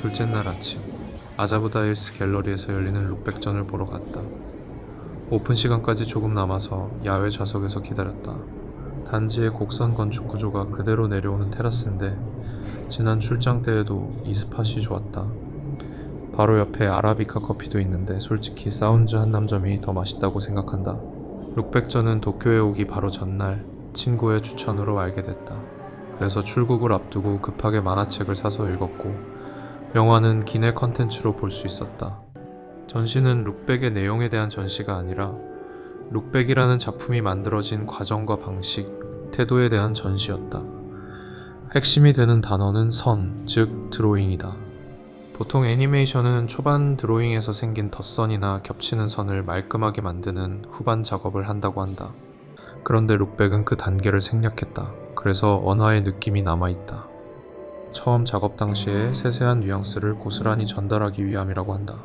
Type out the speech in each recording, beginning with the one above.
둘째 날 아침, 아자부다 힐스 갤러리에서 열리는 룩백전을 보러 갔다. 오픈 시간까지 조금 남아서 야외 좌석에서 기다렸다. 단지의 곡선 건축 구조가 그대로 내려오는 테라스인데 지난 출장 때에도 이 스팟이 좋았다. 바로 옆에 아라비카 커피도 있는데 솔직히 사운즈 한남점이 더 맛있다고 생각한다. 룩백전은 도쿄에 오기 바로 전날 친구의 추천으로 알게 됐다. 그래서 출국을 앞두고 급하게 만화책을 사서 읽었고 영화는 기내 컨텐츠로 볼 수 있었다. 전시는 룩백의 내용에 대한 전시가 아니라 룩백이라는 작품이 만들어진 과정과 방식, 태도에 대한 전시였다. 핵심이 되는 단어는 선, 즉 드로잉이다. 보통 애니메이션은 초반 드로잉에서 생긴 덧선이나 겹치는 선을 말끔하게 만드는 후반 작업을 한다고 한다. 그런데 룩백은 그 단계를 생략했다. 그래서 원화의 느낌이 남아있다. 처음 작업 당시에 세세한 뉘앙스를 고스란히 전달하기 위함이라고 한다.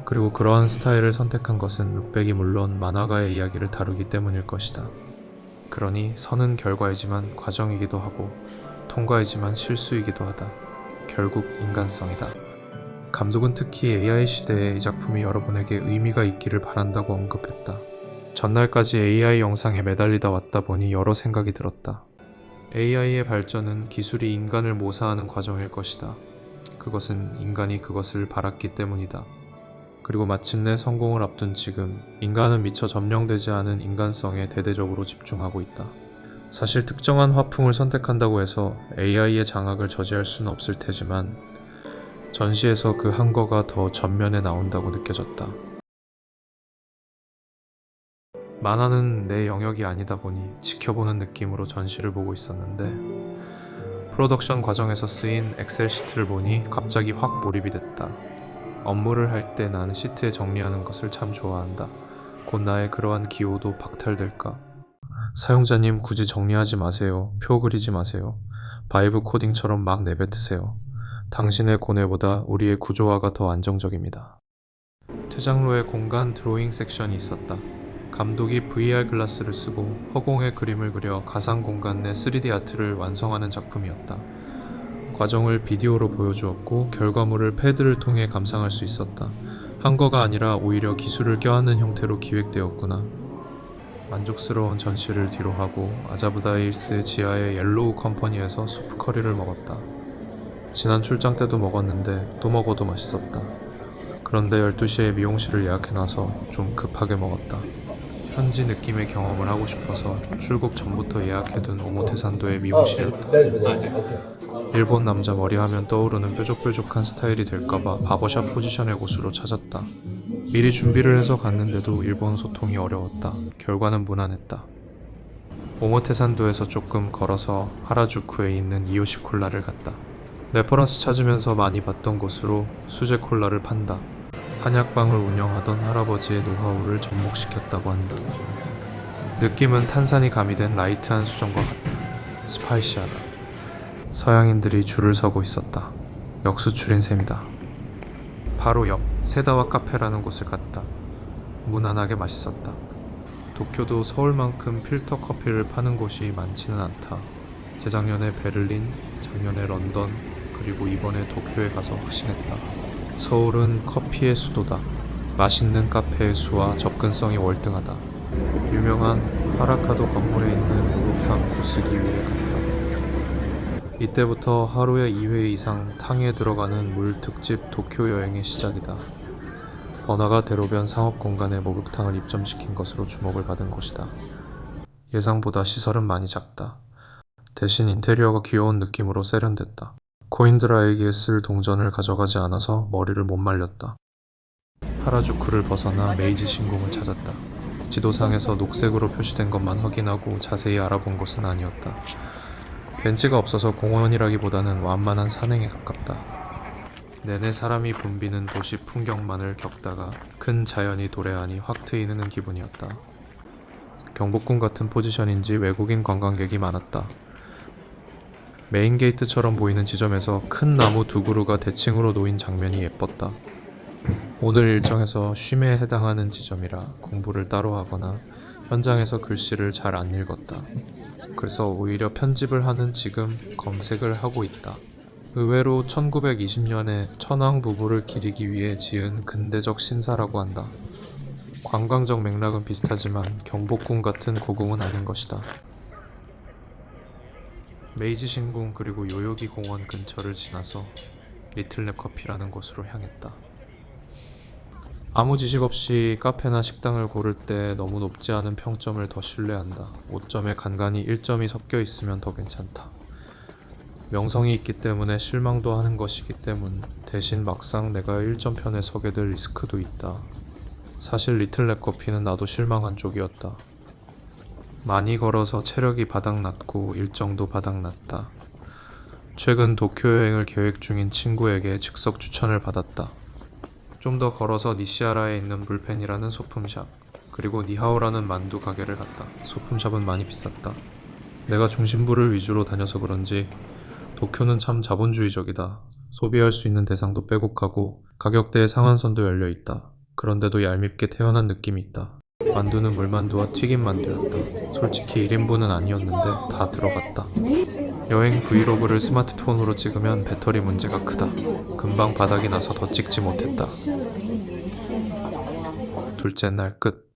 그리고 그러한 스타일을 선택한 것은 룩백이 물론 만화가의 이야기를 다루기 때문일 것이다. 그러니 선은 결과이지만 과정이기도 하고 통과이지만 실수이기도 하다. 결국 인간성이다. 감독은 특히 AI 시대에 이 작품이 여러분에게 의미가 있기를 바란다고 언급했다. 전날까지 AI 영상에 매달리다 왔다 보니 여러 생각이 들었다. AI의 발전은 기술이 인간을 모사하는 과정일 것이다. 그것은 인간이 그것을 바랐기 때문이다. 그리고 마침내 성공을 앞둔 지금, 인간은 미처 점령되지 않은 인간성에 대대적으로 집중하고 있다. 사실 특정한 화풍을 선택한다고 해서 AI의 장악을 저지할 수는 없을 테지만 전시에서 그 한거가 더 전면에 나온다고 느껴졌다. 만화는 내 영역이 아니다 보니 지켜보는 느낌으로 전시를 보고 있었는데 프로덕션 과정에서 쓰인 엑셀 시트를 보니 갑자기 확 몰입이 됐다. 업무를 할 때 나는 시트에 정리하는 것을 참 좋아한다. 곧 나의 그러한 기호도 박탈될까? 사용자님 굳이 정리하지 마세요. 표 그리지 마세요. 바이브 코딩처럼 막 내뱉으세요. 당신의 고뇌보다 우리의 구조화가 더 안정적입니다. 퇴장로에 공간 드로잉 섹션이 있었다. 감독이 VR 글라스를 쓰고 허공에 그림을 그려 가상 공간 내 3D 아트를 완성하는 작품이었다. 과정을 비디오로 보여주었고 결과물을 패드를 통해 감상할 수 있었다. 한거가 아니라 오히려 기술을 껴안는 형태로 기획되었구나. 만족스러운 전시를 뒤로하고 아자부다 힐스 지하의 옐로우 컴퍼니에서 수프 커리를 먹었다. 지난 출장 때도 먹었는데 또 먹어도 맛있었다. 그런데 12시에 미용실을 예약해놔서 좀 급하게 먹었다. 현지 느낌의 경험을 하고 싶어서 출국 전부터 예약해둔 오모테산도의 미용실이었다. 일본 남자 머리하면 떠오르는 뾰족뾰족한 스타일이 될까봐 바버샵 포지션의 곳으로 찾았다. 미리 준비를 해서 갔는데도 일본 소통이 어려웠다. 결과는 무난했다. 오모테산도에서 조금 걸어서 하라주쿠에 있는 이요시콜라를 갔다. 레퍼런스 찾으면서 많이 봤던 곳으로 수제 콜라를 판다. 한약방을 운영하던 할아버지의 노하우를 접목시켰다고 한다. 느낌은 탄산이 가미된 라이트한 수정과 같다. 스파이시하다. 서양인들이 줄을 서고 있었다. 역수출인 셈이다. 바로 옆 세다와 카페라는 곳을 갔다. 무난하게 맛있었다. 도쿄도 서울만큼 필터 커피를 파는 곳이 많지는 않다. 재작년에 베를린, 작년에 런던, 그리고 이번에 도쿄에 가서 확신했다. 서울은 커피의 수도다. 맛있는 카페의 수와 접근성이 월등하다. 유명한 하라카도 건물에 있는 목욕탕 고스기위에 갔다. 이때부터 하루에 2회 이상 탕에 들어가는 물 특집 도쿄 여행의 시작이다. 번화가 대로변 상업공간에 목욕탕을 입점시킨 것으로 주목을 받은 곳이다. 예상보다 시설은 많이 작다. 대신 인테리어가 귀여운 느낌으로 세련됐다. 코인드라에게 쓸 동전을 가져가지 않아서 머리를 못 말렸다. 하라주쿠를 벗어나 메이지 신궁을 찾았다. 지도상에서 녹색으로 표시된 것만 확인하고 자세히 알아본 곳은 아니었다. 벤치가 없어서 공원이라기보다는 완만한 산행에 가깝다. 내내 사람이 붐비는 도시 풍경만을 겪다가 큰 자연이 도래하니 확 트이는 기분이었다. 경복궁 같은 포지션인지 외국인 관광객이 많았다. 메인 게이트처럼 보이는 지점에서 큰 나무 두 그루가 대칭으로 놓인 장면이 예뻤다. 오늘 일정에서 쉼에 해당하는 지점이라 공부를 따로 하거나 현장에서 글씨를 잘 안 읽었다. 그래서 오히려 편집을 하는 지금 검색을 하고 있다. 의외로 1920년에 천황 부부를 기리기 위해 지은 근대적 신사라고 한다. 관광적 맥락은 비슷하지만 경복궁 같은 고궁은 아닌 것이다. 메이지 신궁 그리고 요요기 공원 근처를 지나서 리틀랩 커피라는 곳으로 향했다. 아무 지식 없이 카페나 식당을 고를 때 너무 높지 않은 평점을 더 신뢰한다. 5점에 간간히 1점이 섞여 있으면 더 괜찮다. 명성이 있기 때문에 실망도 하는 것이기 때문 대신 막상 내가 1점 편에 서게 될 리스크도 있다. 사실 리틀랩 커피는 나도 실망한 쪽이었다. 많이 걸어서 체력이 바닥났고 일정도 바닥났다. 최근 도쿄 여행을 계획 중인 친구에게 즉석 추천을 받았다. 좀 더 걸어서 니시하라에 있는 물펜이라는 소품샵, 그리고 니하오라는 만두 가게를 갔다. 소품샵은 많이 비쌌다. 내가 중심부를 위주로 다녀서 그런지 도쿄는 참 자본주의적이다. 소비할 수 있는 대상도 빼곡하고 가격대의 상한선도 열려있다. 그런데도 얄밉게 태연한 느낌이 있다. 만두는 물만두와 튀김 만두였다. 솔직히 1인분은 아니었는데 다 들어갔다. 여행 브이로그를 스마트폰으로 찍으면 배터리 문제가 크다. 금방 바닥이 나서 더 찍지 못했다. 둘째 날 끝.